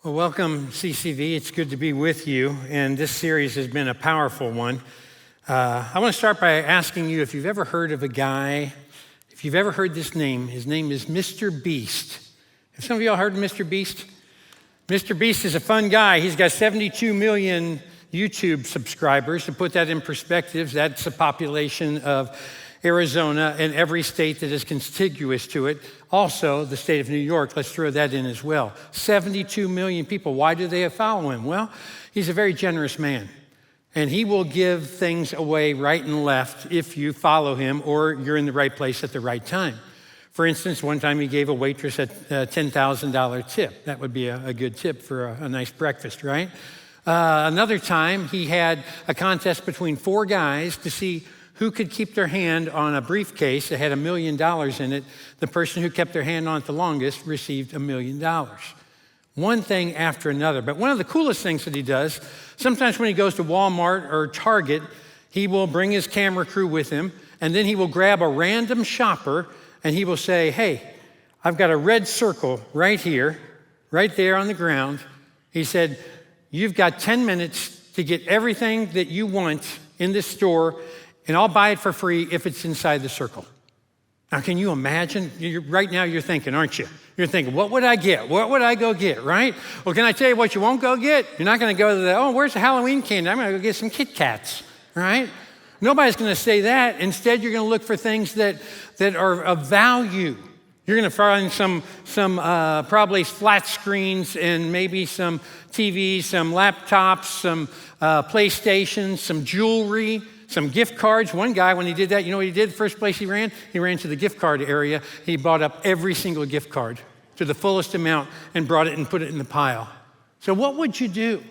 Well, welcome, CCV. It's good to be with you, and this series has been a powerful one. I want to start by asking you if you've ever heard of a guy, if you've ever heard this name. His name is Mr. Beast. Have some of y'all heard of Mr. Beast? Mr. Beast is a fun guy. He's got 72 million YouTube subscribers. To put that in perspective, that's the population of Arizona and every state that is contiguous to it. Also, the state of New York, let's throw that in as well. 72 million people. Why do they follow him? Well, he's a very generous man, and he will give things away right and left if you follow him or you're in the right place at the right time. For instance, one time he gave a waitress a $10,000 tip. That would be a good tip for a nice breakfast, right? Another time, he had a contest between 4 guys to see who could keep their hand on a briefcase that had $1 million in it. The person who kept their hand on it the longest received $1 million. One thing after another. But one of the coolest things that he does, sometimes when he goes to Walmart or Target, he will bring his camera crew with him, and then he will grab a random shopper, and he will say, hey, I've got a red circle right here, right there on the ground. He said, you've got 10 minutes to get everything that you want in this store, and I'll buy it for free if it's inside the circle. Now, can you imagine? Right now you're thinking, aren't you? You're thinking, what would I get? What would I go get, right? Well, can I tell you what you won't go get? You're not going to go to the, where's the Halloween candy? I'm going to go get some Kit Kats, right? Nobody's going to say that. Instead, you're going to look for things that are of value. You're going to find some probably flat screens and maybe some TVs, some laptops, some PlayStations, some jewelry, some gift cards. One guy, when he did that, you know what he did? The first place he ran? He ran to the gift card area. He bought up every single gift card to the fullest amount and brought it and put it in the pile. So what would you do?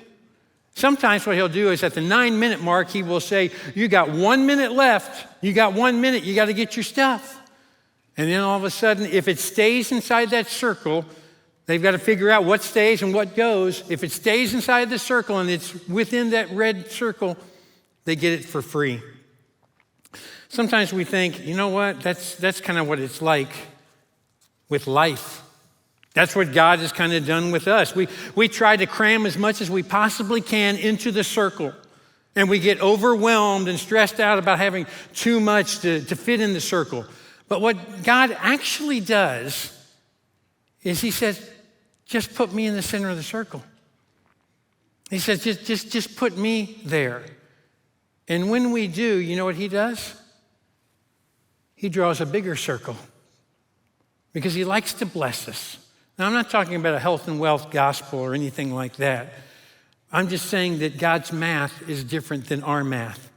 Sometimes what he'll do is at the 9-minute mark, he will say, you got 1 minute left. You got 1 minute. You got to get your stuff. And then all of a sudden, if it stays inside that circle, they've got to figure out what stays and what goes. If it stays inside the circle and it's within that red circle, they get it for free. Sometimes we think, you know what, that's kind of what it's like with life. That's what God has kind of done with us. We try to cram as much as we possibly can into the circle, and we get overwhelmed and stressed out about having too much to fit in the circle. But what God actually does is he says, just put me in the center of the circle. He says, just put me there. And when we do, you know what he does? He draws a bigger circle because he likes to bless us. Now, I'm not talking about a health and wealth gospel or anything like that. I'm just saying that God's math is different than our math.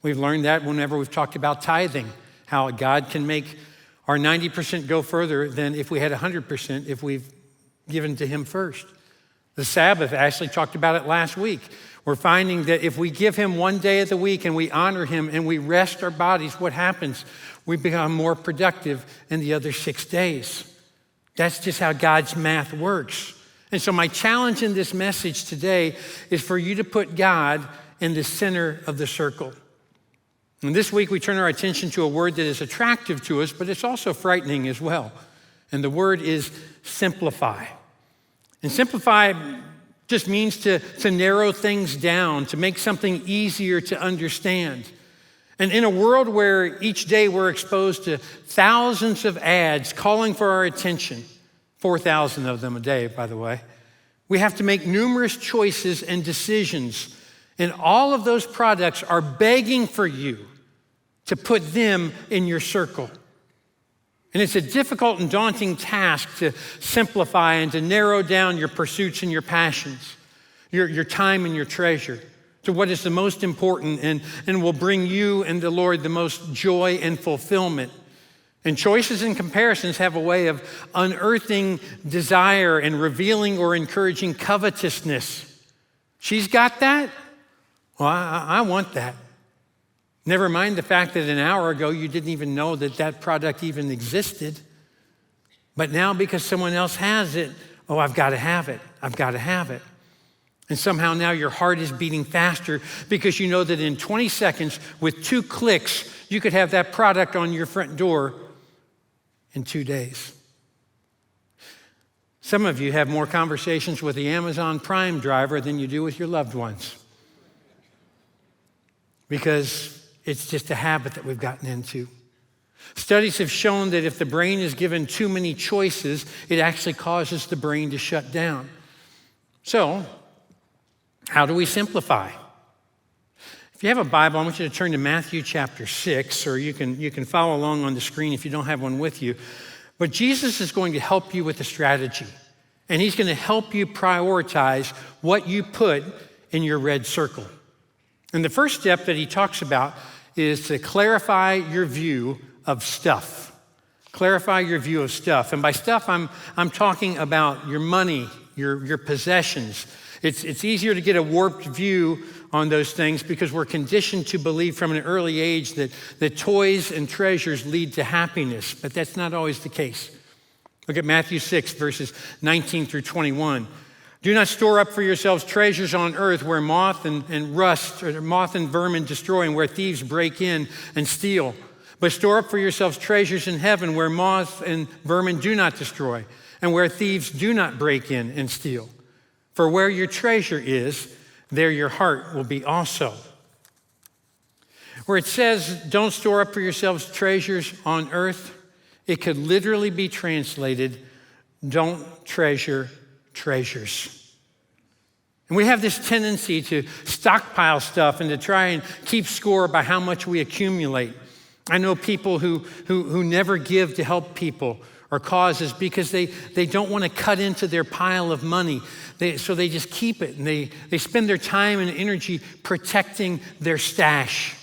We've learned that whenever we've talked about tithing, how God can make our 90% go further than if we had 100% if we've given to him first. The Sabbath, Ashley talked about it last week. We're finding that if we give him 1 day of the week and we honor him and we rest our bodies, what happens? We become more productive in the other 6 days. That's just how God's math works. And so my challenge in this message today is for you to put God in the center of the circle. And this week we turn our attention to a word that is attractive to us, but it's also frightening as well. And the word is simplify. And simplify just means to narrow things down, to make something easier to understand. And in a world where each day we're exposed to thousands of ads calling for our attention, 4,000 of them a day, by the way, we have to make numerous choices and decisions. And all of those products are begging for you to put them in your circle. And it's a difficult and daunting task to simplify and to narrow down your pursuits and your passions, your time and your treasure to what is the most important and will bring you and the Lord the most joy and fulfillment. And choices and comparisons have a way of unearthing desire and revealing or encouraging covetousness. She's got that? Well, I want that. Never mind the fact that an hour ago you didn't even know that product even existed. But now because someone else has it, I've got to have it. I've got to have it. And somehow now your heart is beating faster because you know that in 20 seconds with 2 clicks, you could have that product on your front door in 2 days. Some of you have more conversations with the Amazon Prime driver than you do with your loved ones, because it's just a habit that we've gotten into. Studies have shown that if the brain is given too many choices, it actually causes the brain to shut down. So, how do we simplify? If you have a Bible, I want you to turn to Matthew chapter 6, or you can follow along on the screen if you don't have one with you. But Jesus is going to help you with a strategy, and he's going to help you prioritize what you put in your red circle. And the first step that he talks about is to clarify your view of stuff. Clarify your view of stuff. And by stuff, I'm talking about your money, your possessions. It's easier to get a warped view on those things because we're conditioned to believe from an early age that toys and treasures lead to happiness, but that's not always the case. Look at Matthew 6, verses 19 through 21. Do not store up for yourselves treasures on earth where moth and rust, or moth and vermin destroy, and where thieves break in and steal. But store up for yourselves treasures in heaven where moth and vermin do not destroy, and where thieves do not break in and steal. For where your treasure is, there your heart will be also. Where it says, don't store up for yourselves treasures on earth, it could literally be translated, don't treasure treasures. And we have this tendency to stockpile stuff and to try and keep score by how much we accumulate. I know people who never give to help people or causes because they don't want to cut into their pile of money. So they just keep it, and they spend their time and energy protecting their stash.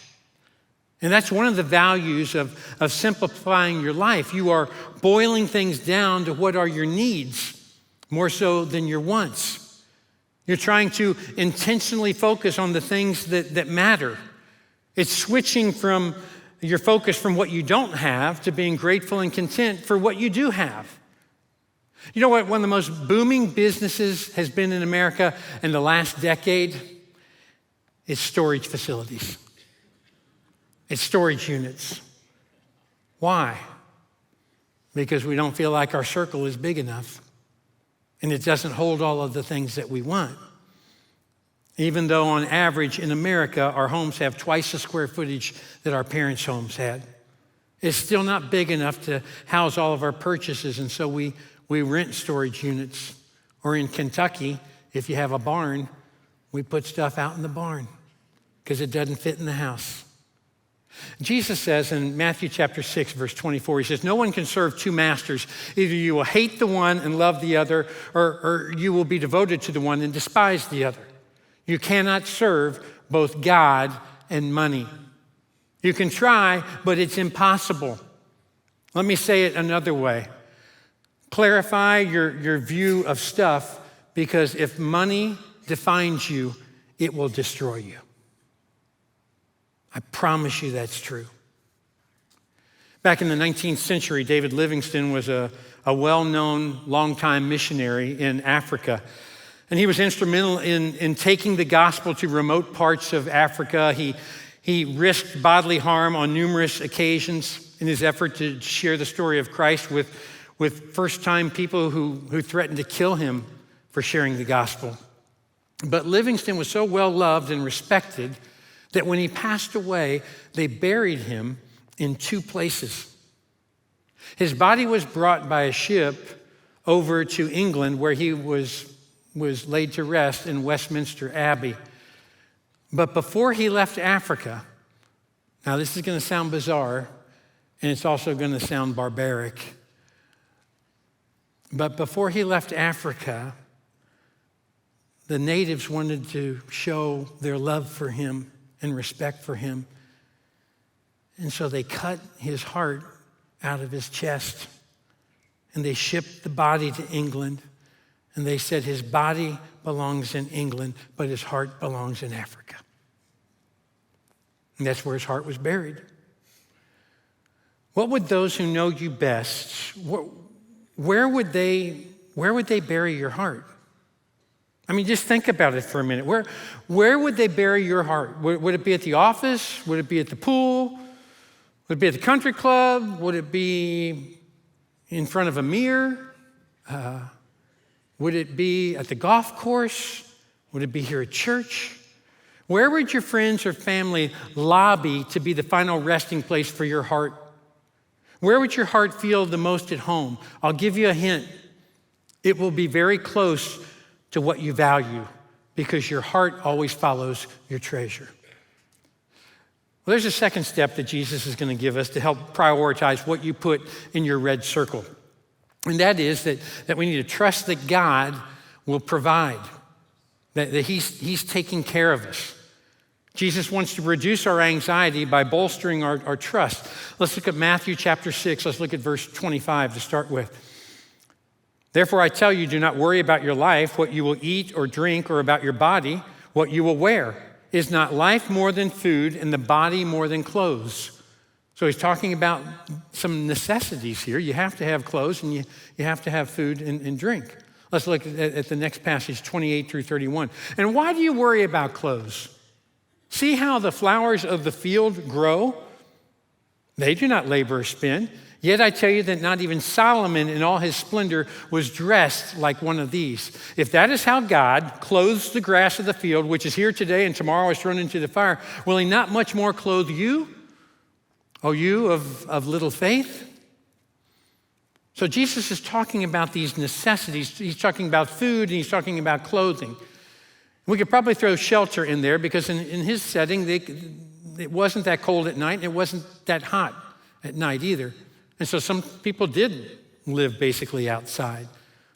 And that's one of the values of simplifying your life. You are boiling things down to what are your needs, more so than your wants. You're trying to intentionally focus on the things that matter. It's switching from your focus from what you don't have to being grateful and content for what you do have. You know what one of the most booming businesses has been in America in the last decade? It's storage facilities. It's storage units. Why? Because we don't feel like our circle is big enough, and it doesn't hold all of the things that we want. Even though on average in America, our homes have twice the square footage that our parents' homes had. It's still not big enough to house all of our purchases, and so we rent storage units. Or in Kentucky, if you have a barn, we put stuff out in the barn because it doesn't fit in the house. Jesus says in Matthew chapter 6, verse 24, he says, no one can serve two masters. Either you will hate the one and love the other, or you will be devoted to the one and despise the other. You cannot serve both God and money. You can try, but it's impossible. Let me say it another way. Clarify your view of stuff, because if money defines you, it will destroy you. I promise you that's true. Back in the 19th century, David Livingstone was a well-known, longtime missionary in Africa. And he was instrumental in taking the gospel to remote parts of Africa. He risked bodily harm on numerous occasions in his effort to share the story of Christ with first-time people who threatened to kill him for sharing the gospel. But Livingstone was so well loved and respected that when he passed away, they buried him in two places. His body was brought by a ship over to England, where he was laid to rest in Westminster Abbey. But before he left Africa, now this is going to sound bizarre, and it's also going to sound barbaric, but before he left Africa, the natives wanted to show their love for him and respect for him. And so they cut his heart out of his chest, and they shipped the body to England. And they said his body belongs in England, but his heart belongs in Africa. And that's where his heart was buried. What would those who know you best, where would they bury your heart? I mean, just think about it for a minute. Where would they bury your heart? Would it be at the office? Would it be at the pool? Would it be at the country club? Would it be in front of a mirror? Would it be at the golf course? Would it be here at church? Where would your friends or family lobby to be the final resting place for your heart? Where would your heart feel the most at home? I'll give you a hint. It will be very close to what you value because your heart always follows your treasure. Well, there's a second step that Jesus is going to give us to help prioritize what you put in your red circle. And that is that we need to trust that God will provide, that he's taking care of us. Jesus wants to reduce our anxiety by bolstering our trust. Let's look at Matthew chapter 6. Let's look at verse 25 to start with. Therefore, I tell you, do not worry about your life, what you will eat or drink, or about your body, what you will wear. Is not life more than food and the body more than clothes? So he's talking about some necessities here. You have to have clothes and you have to have food and drink. Let's look at the next passage, 28 through 31. And why do you worry about clothes? See how the flowers of the field grow? They do not labor or spin. Yet I tell you that not even Solomon in all his splendor was dressed like one of these. If that is how God clothes the grass of the field, which is here today and tomorrow is thrown into the fire, will he not much more clothe you? O you of little faith? So Jesus is talking about these necessities. He's talking about food and he's talking about clothing. We could probably throw shelter in there because in his setting, it wasn't that cold at night and it wasn't that hot at night either. And so some people did live basically outside.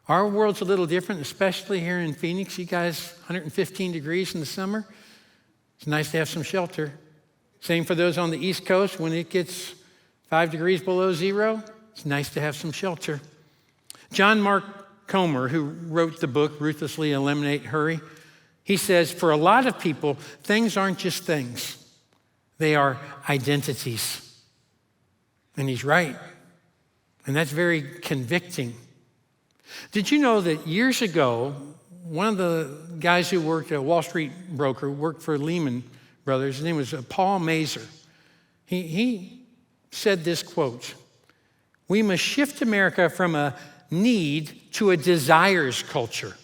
Our world's a little different, especially here in Phoenix. You guys, 115 degrees in the summer. It's nice to have some shelter. Same for those on the East Coast. When it gets 5 degrees below zero, it's nice to have some shelter. John Mark Comer, who wrote the book, Ruthlessly Eliminate Hurry, he says, for a lot of people, things aren't just things. They are identities. And he's right. And that's very convicting. Did you know that years ago, one of the guys who worked at a Wall Street broker, worked for Lehman Brothers, his name was Paul Mazur. He said this quote, we must shift America from a need to a desires culture.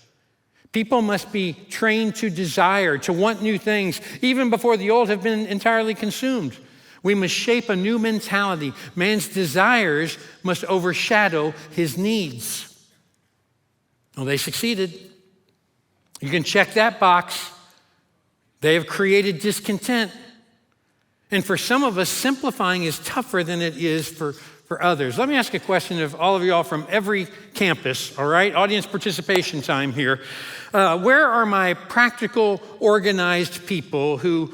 People must be trained to desire, to want new things, even before the old have been entirely consumed. We must shape a new mentality. Man's desires must overshadow his needs. Well, they succeeded. You can check that box. They have created discontent. And for some of us, simplifying is tougher than it is for others. Let me ask a question of all of y'all from every campus, all right? Audience participation time here. Where are my practical, organized people who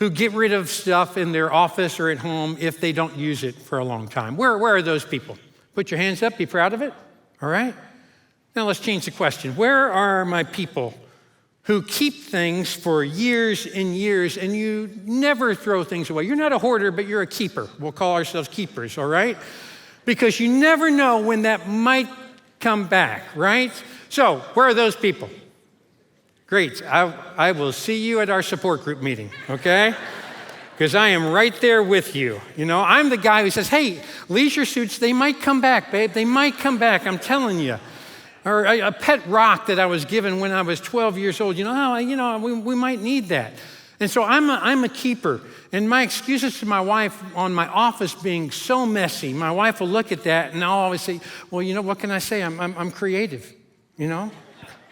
get rid of stuff in their office or at home if they don't use it for a long time? Where are those people? Put your hands up, be proud of it, all right? Now let's change the question. Where are my people who keep things for years and years and you never throw things away? You're not a hoarder, but you're a keeper. We'll call ourselves keepers, all right? Because you never know when that might come back, right? So where are those people? Great, I will see you at our support group meeting, okay? Because I am right there with you. You know, I'm the guy who says, hey, leisure suits, they might come back, babe. They might come back, I'm telling you. Or a pet rock that I was given when I was 12 years old. We might need that. And so I'm a keeper. And my excuses to my wife on my office being so messy, my wife will look at that and I'll always say, well, what can I say? I'm creative,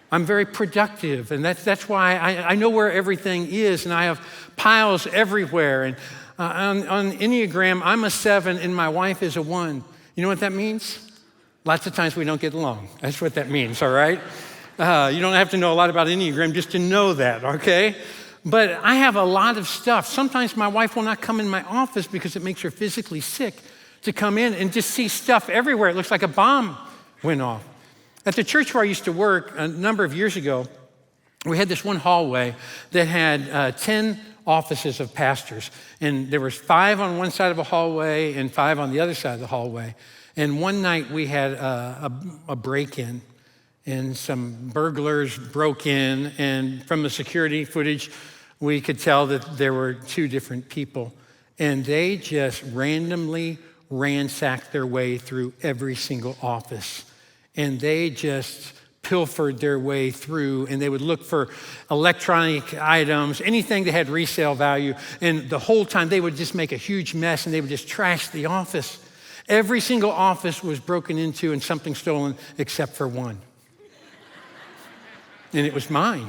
I'm very productive, and that's why I know where everything is, and I have piles everywhere. And on Enneagram, I'm a 7, and my wife is a 1. You know what that means? Lots of times we don't get along. That's what that means, all right? You don't have to know a lot about Enneagram just to know that, okay? But I have a lot of stuff. Sometimes my wife will not come in my office because it makes her physically sick to come in and just see stuff everywhere. It looks like a bomb went off. At the church where I used to work a number of years ago, we had this one hallway that had 10 offices of pastors. And there was 5 on one side of a hallway and 5 on the other side of the hallway. And one night we had a break-in, and some burglars broke in. And from the security footage, we could tell that there were 2 different people. And they just randomly ransacked their way through every single office. And they just pilfered their way through, and they would look for electronic items, anything that had resale value, and the whole time they would just make a huge mess and they would just trash the office. Every single office was broken into and something stolen except for one. And it was mine.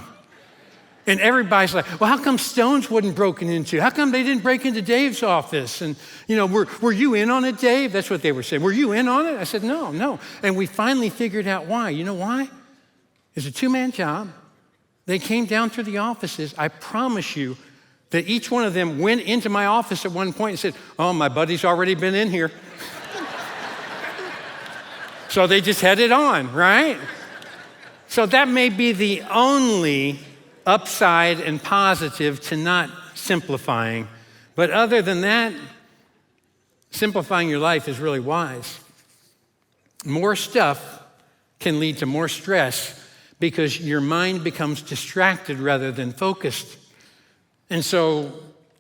And everybody's like, well, how come Stone's wasn't broken into? How come they didn't break into Dave's office? And, were you in on it, Dave? That's what they were saying. Were you in on it? I said, no. And we finally figured out why. You know why? It's a two-man job. They came down through the offices. I promise you that each one of them went into my office at one point and said, oh, my buddy's already been in here. So they just headed on, right? So that may be the only upside and positive to not simplifying. But other than that, simplifying your life is really wise. More stuff can lead to more stress because your mind becomes distracted rather than focused. And so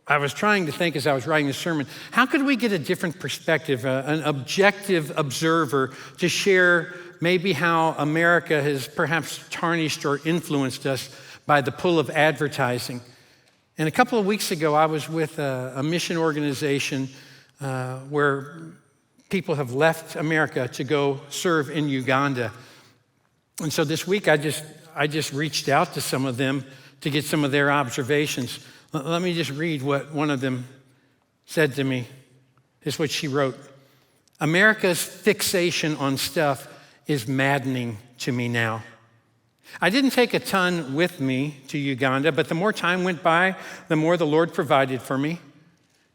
I was trying to think as I was writing the sermon, how could we get a different perspective, an objective observer to share maybe how America has perhaps tarnished or influenced us by the pull of advertising. And a couple of weeks ago, I was with a mission organization where people have left America to go serve in Uganda. And so this week, I just reached out to some of them to get some of their observations. Let me just read what one of them said to me. This is what she wrote. America's fixation on stuff is maddening to me now. I didn't take a ton with me to Uganda, but the more time went by, the more the Lord provided for me.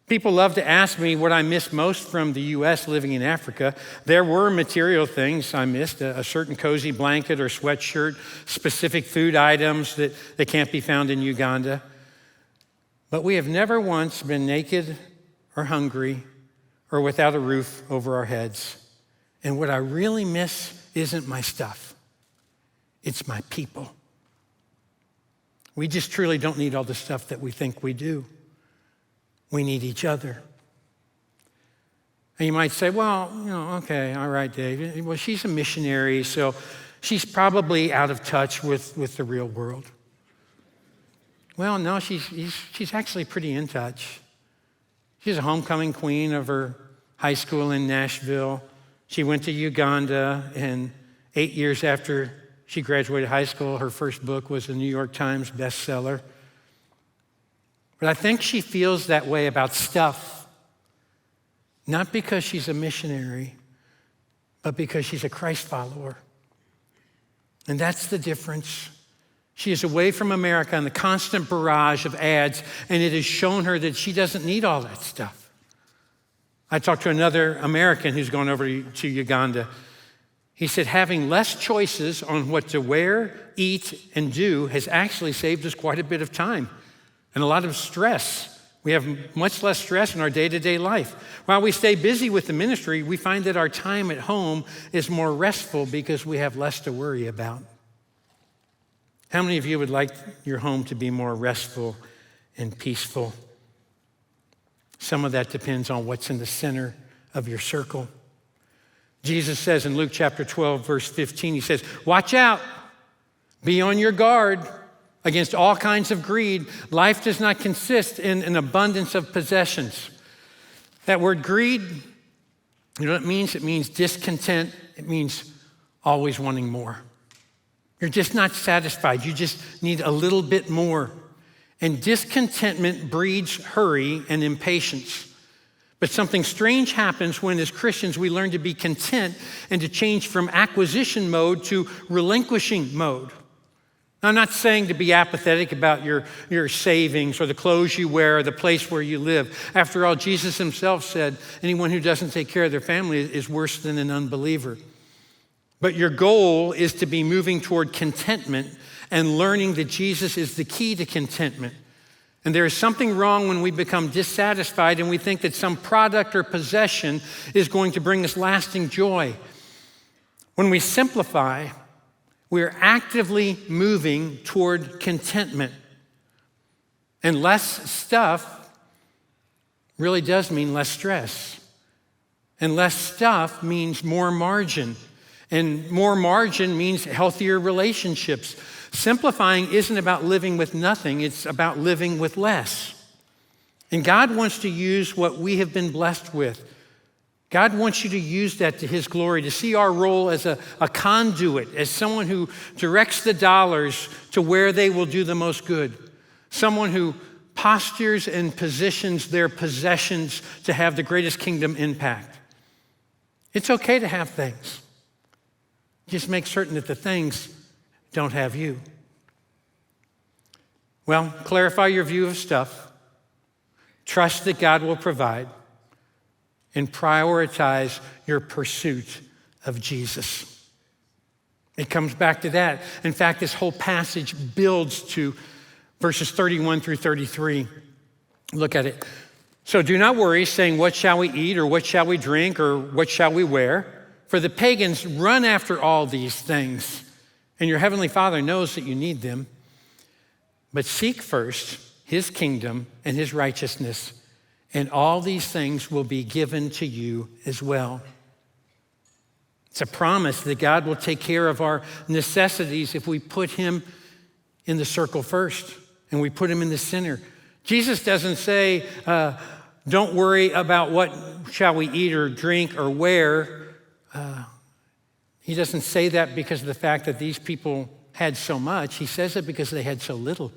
People love to ask me what I miss most from the U.S. living in Africa. There were material things I missed, a certain cozy blanket or sweatshirt, specific food items that can't be found in Uganda. But we have never once been naked or hungry or without a roof over our heads. And what I really miss isn't my stuff. It's my people. We just truly don't need all the stuff that we think we do. We need each other. And you might say, well, okay, all right, Dave. Well, she's a missionary, so she's probably out of touch with the real world. Well, no, she's actually pretty in touch. She's a homecoming queen of her high school in Nashville. She went to Uganda, and 8 years after she graduated high school, her first book was a New York Times bestseller. But I think she feels that way about stuff, not because she's a missionary, but because she's a Christ follower. And that's the difference. She is away from America and the constant barrage of ads, and it has shown her that she doesn't need all that stuff. I talked to another American who's gone over to Uganda. He said having less choices on what to wear, eat, and do has actually saved us quite a bit of time and a lot of stress. We have much less stress in our day-to-day life. While we stay busy with the ministry, we find that our time at home is more restful because we have less to worry about. How many of you would like your home to be more restful and peaceful? Some of that depends on what's in the center of your circle. Jesus says in Luke chapter 12, verse 15, he says, watch out, be on your guard against all kinds of greed. Life does not consist in an abundance of possessions. That word greed, you know what it means? It means discontent. It means always wanting more. You're just not satisfied. You just need a little bit more. And discontentment breeds hurry and impatience. But something strange happens when, as Christians, we learn to be content and to change from acquisition mode to relinquishing mode. Now, I'm not saying to be apathetic about your savings or the clothes you wear or the place where you live. After all, Jesus himself said, anyone who doesn't take care of their family is worse than an unbeliever. But your goal is to be moving toward contentment and learning that Jesus is the key to contentment. And there is something wrong when we become dissatisfied and we think that some product or possession is going to bring us lasting joy. When we simplify, we are actively moving toward contentment. And less stuff really does mean less stress. And less stuff means more margin. And more margin means healthier relationships. Simplifying isn't about living with nothing, it's about living with less. And God wants to use what we have been blessed with. God wants you to use that to his glory, to see our role as a conduit, as someone who directs the dollars to where they will do the most good. Someone who postures and positions their possessions to have the greatest kingdom impact. It's okay to have things. Just make certain that the things don't have you. Well, clarify your view of stuff. Trust that God will provide. And prioritize your pursuit of Jesus. It comes back to that. In fact, this whole passage builds to verses 31 through 33. Look at it. So do not worry, saying, what shall we eat, or what shall we drink, or what shall we wear? For the pagans run after all these things, and your heavenly Father knows that you need them. But seek first his kingdom and his righteousness, and all these things will be given to you as well. It's a promise that God will take care of our necessities if we put him in the circle first and we put him in the center. Jesus doesn't say, don't worry about what shall we eat or drink or wear. He doesn't say that because of the fact that these people had so much. He says it because they had so little.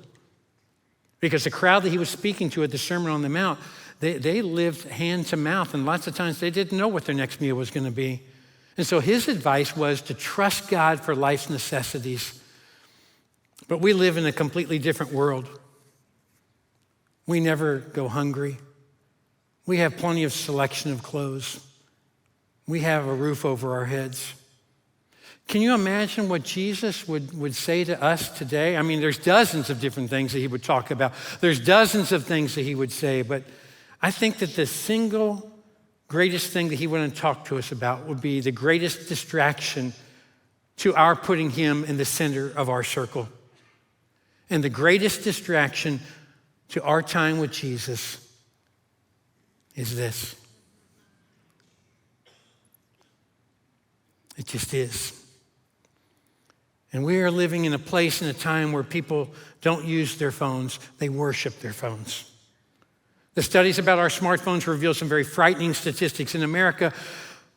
Because the crowd that he was speaking to at the Sermon on the Mount, they lived hand to mouth, and lots of times they didn't know what their next meal was going to be. And so his advice was to trust God for life's necessities. But we live in a completely different world. We never go hungry. We have plenty of selection of clothes. We have a roof over our heads. Can you imagine what Jesus would say to us today? I mean, there's dozens of different things that he would talk about. There's dozens of things that he would say, but I think that the single greatest thing that he would talk to us about would be the greatest distraction to our putting him in the center of our circle. And the greatest distraction to our time with Jesus is this. It just is. And we are living in a place and a time where people don't use their phones, they worship their phones. The studies about our smartphones reveal some very frightening statistics. In America,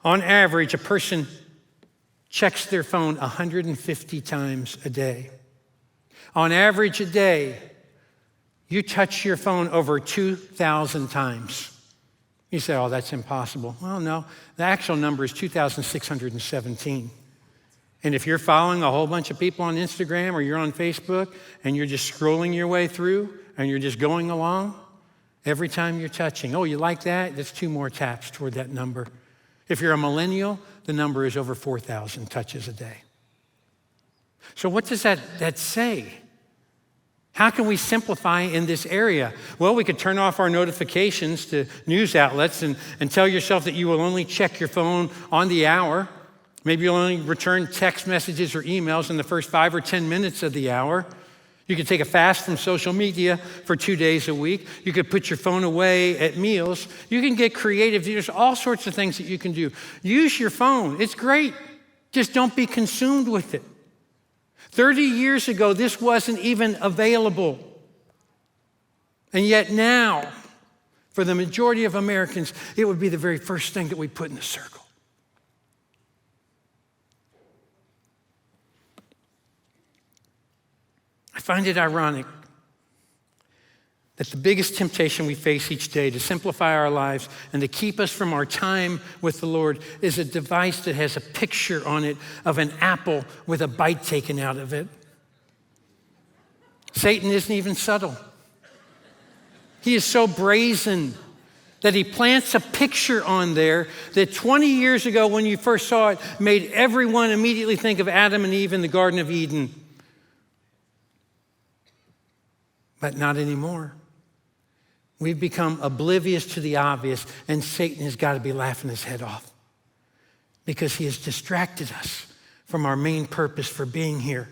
on average, a person checks their phone 150 times a day. On average a day, you touch your phone over 2,000 times. You say, oh, that's impossible. Well, no, the actual number is 2,617. And if you're following a whole bunch of people on Instagram or you're on Facebook and you're just scrolling your way through and you're just going along, every time you're touching, oh, you like that? That's 2 more taps toward that number. If you're a millennial, the number is over 4,000 touches a day. So what does that say? How can we simplify in this area? Well, we could turn off our notifications to news outlets and tell yourself that you will only check your phone on the hour. Maybe you'll only return text messages or emails in the first 5 or 10 minutes of the hour. You could take a fast from social media for 2 days a week. You could put your phone away at meals. You can get creative. There's all sorts of things that you can do. Use your phone. It's great. Just don't be consumed with it. 30 years ago, this wasn't even available. And yet now, for the majority of Americans, it would be the very first thing that we put in the circle. I find it ironic that the biggest temptation we face each day to simplify our lives and to keep us from our time with the Lord is a device that has a picture on it of an apple with a bite taken out of it. Satan isn't even subtle. He is so brazen that he plants a picture on there that 20 years ago when you first saw it made everyone immediately think of Adam and Eve in the Garden of Eden. But not anymore. We've become oblivious to the obvious, and Satan has got to be laughing his head off because he has distracted us from our main purpose for being here.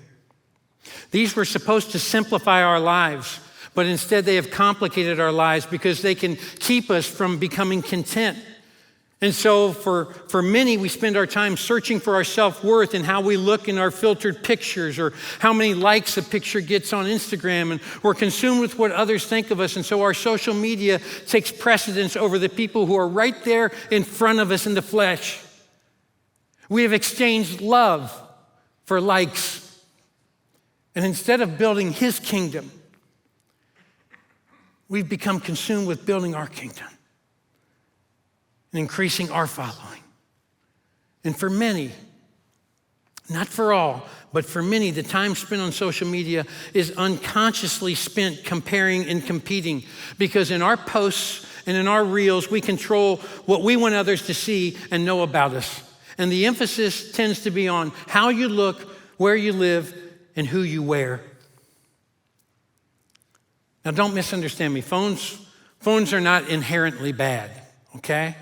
These were supposed to simplify our lives, but instead they have complicated our lives because they can keep us from becoming content. And so for many, we spend our time searching for our self-worth in how we look in our filtered pictures or how many likes a picture gets on Instagram. And we're consumed with what others think of us. And so our social media takes precedence over the people who are right there in front of us in the flesh. We have exchanged love for likes. And instead of building his kingdom, we've become consumed with building our kingdom and increasing our following. And for many, not for all, but for many, the time spent on social media is unconsciously spent comparing and competing, because in our posts and in our reels, we control what we want others to see and know about us. And the emphasis tends to be on how you look, where you live, and who you wear. Now, don't misunderstand me. Phones are not inherently bad, okay?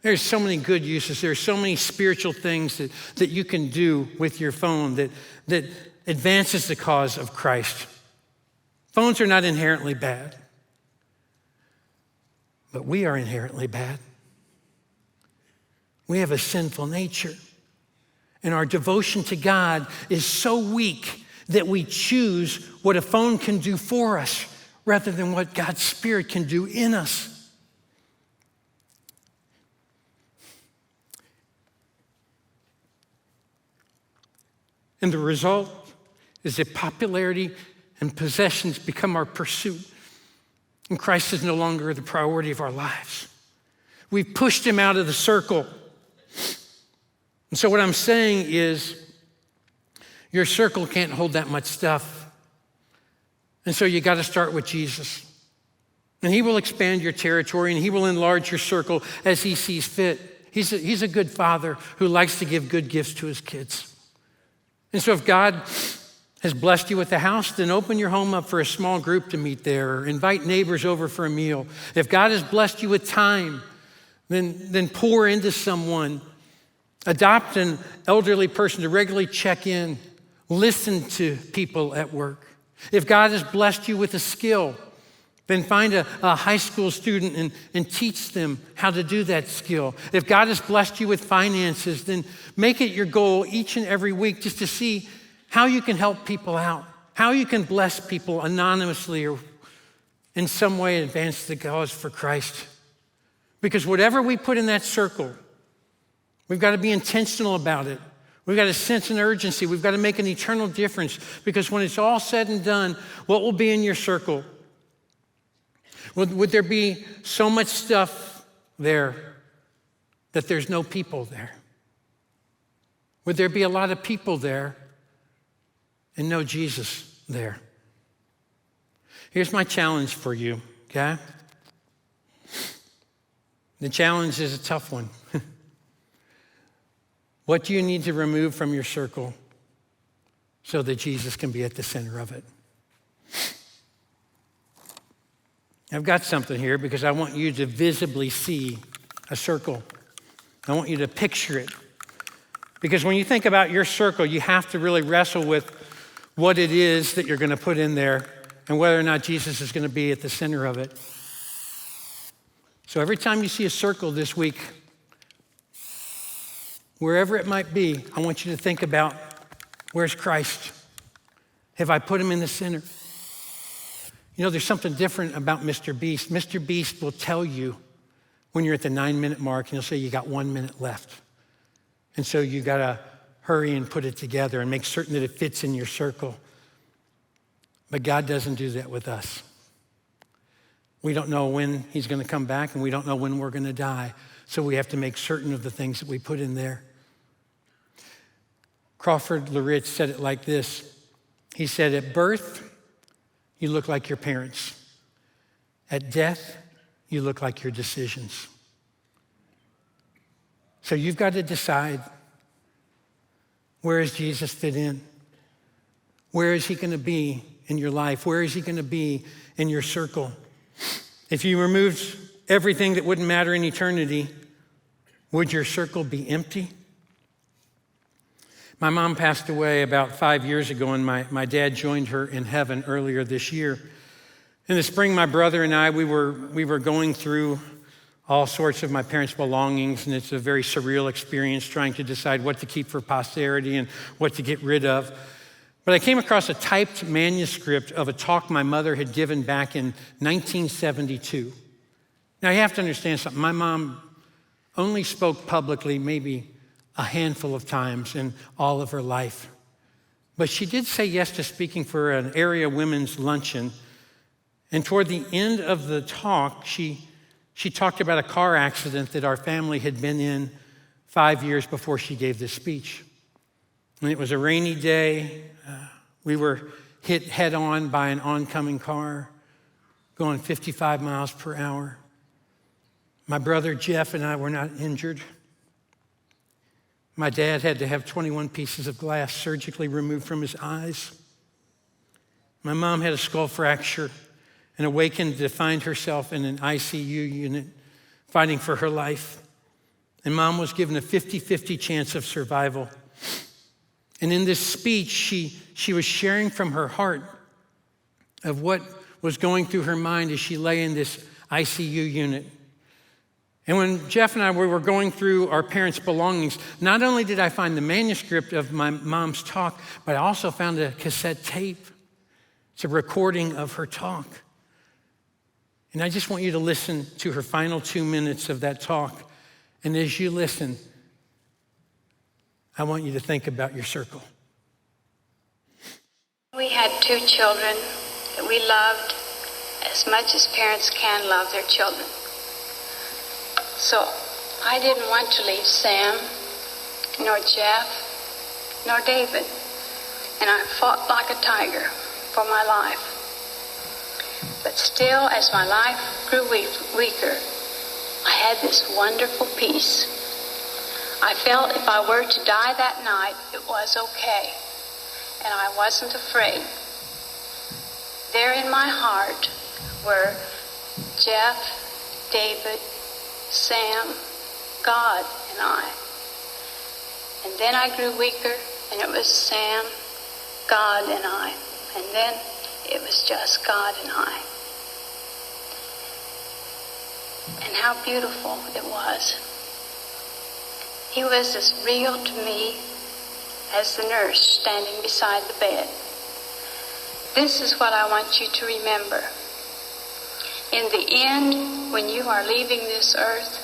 There's so many good uses. There's so many spiritual things that you can do with your phone that advances the cause of Christ. Phones are not inherently bad, but we are inherently bad. We have a sinful nature, and our devotion to God is so weak that we choose what a phone can do for us rather than what God's Spirit can do in us. And the result is that popularity and possessions become our pursuit, and Christ is no longer the priority of our lives. We've pushed him out of the circle. And so what I'm saying is, your circle can't hold that much stuff. And so you got to start with Jesus. And he will expand your territory, and he will enlarge your circle as he sees fit. He's a good father who likes to give good gifts to his kids. And so if God has blessed you with a house, then open your home up for a small group to meet there, or invite neighbors over for a meal. If God has blessed you with time, then pour into someone. Adopt an elderly person to regularly check in. Listen to people at work. If God has blessed you with a skill, then find a high school student and teach them how to do that skill. If God has blessed you with finances, then make it your goal each and every week just to see how you can help people out, how you can bless people anonymously or in some way advance the cause for Christ. Because whatever we put in that circle, we've got to be intentional about it. We've got to sense an urgency. We've got to make an eternal difference, because when it's all said and done, what will be in your circle? Would there be so much stuff there that there's no people there? Would there be a lot of people there and no Jesus there? Here's my challenge for you, okay? The challenge is a tough one. What do you need to remove from your circle so that Jesus can be at the center of it? I've got something here because I want you to visibly see a circle. I want you to picture it. Because when you think about your circle, you have to really wrestle with what it is that you're going to put in there and whether or not Jesus is going to be at the center of it. So every time you see a circle this week, wherever it might be, I want you to think about, where's Christ? Have I put him in the center? You know, there's something different about Mr. Beast. Mr. Beast will tell you when you're at the 9-minute mark, and he'll say you got 1 minute left. And so you got to hurry and put it together and make certain that it fits in your circle. But God doesn't do that with us. We don't know when he's going to come back, and we don't know when we're going to die. So we have to make certain of the things that we put in there. Crawford Loritz said it like this. He said, at birth, you look like your parents. At death, you look like your decisions. So you've got to decide, where does Jesus fit in? Where is he going to be in your life? Where is he going to be in your circle? If you removed everything that wouldn't matter in eternity, would your circle be empty? My mom passed away about 5 years ago, and my dad joined her in heaven earlier this year. In the spring, my brother and I, we were going through all sorts of my parents' belongings, and it's a very surreal experience trying to decide what to keep for posterity and what to get rid of. But I came across a typed manuscript of a talk my mother had given back in 1972. Now, you have to understand something. My mom only spoke publicly maybe a handful of times in all of her life. But she did say yes to speaking for an area women's luncheon. And toward the end of the talk, she talked about a car accident that our family had been in 5 years before she gave this speech. And it was a rainy day. We were hit head on by an oncoming car going 55 miles per hour. My brother Jeff and I were not injured. My dad had to have 21 pieces of glass surgically removed from his eyes. My mom had a skull fracture and awakened to find herself in an ICU unit fighting for her life. And Mom was given a 50-50 chance of survival. And in this speech, she was sharing from her heart of what was going through her mind as she lay in this ICU unit. And when Jeff and I were going through our parents' belongings, not only did I find the manuscript of my mom's talk, but I also found a cassette tape. It's a recording of her talk. And I just want you to listen to her final 2 minutes of that talk. And as you listen, I want you to think about your circle. We had 2 children that we loved as much as parents can love their children. So I didn't want to leave Sam, nor Jeff, nor David. And I fought like a tiger for my life. But still, as my life grew weaker, I had this wonderful peace. I felt if I were to die that night, it was okay. And I wasn't afraid. There in my heart were Jeff, David, Sam, God, and I. And then I grew weaker, and it was Sam, God, and I. And then it was just God and I. And how beautiful it was. He was as real to me as the nurse standing beside the bed. This is what I want you to remember. In the end, when you are leaving this earth,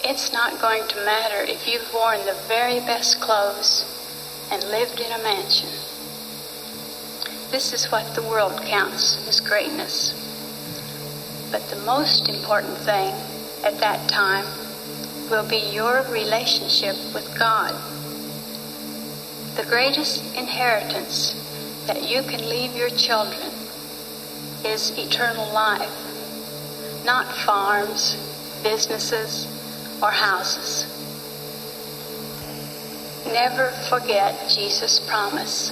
it's not going to matter if you've worn the very best clothes and lived in a mansion. This is what the world counts as greatness. But the most important thing at that time will be your relationship with God. The greatest inheritance that you can leave your children is eternal life, not farms, businesses, or houses. Never forget Jesus' promise.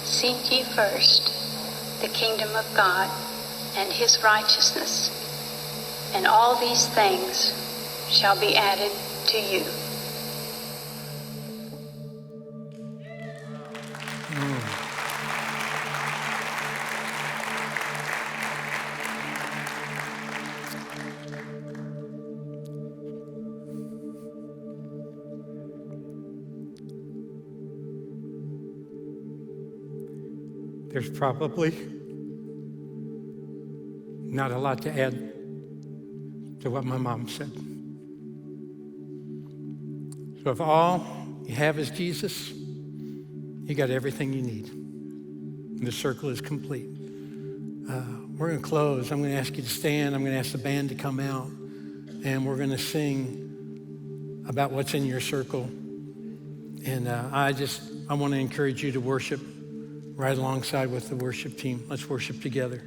Seek ye first the kingdom of God and his righteousness, and all these things shall be added to you. There's probably not a lot to add to what my mom said. So if all you have is Jesus, you got everything you need. And the circle is complete. We're going to close. I'm going to ask you to stand. I'm going to ask the band to come out. And we're going to sing about what's in your circle. And I want to encourage you to worship right alongside with the worship team. Let's worship together.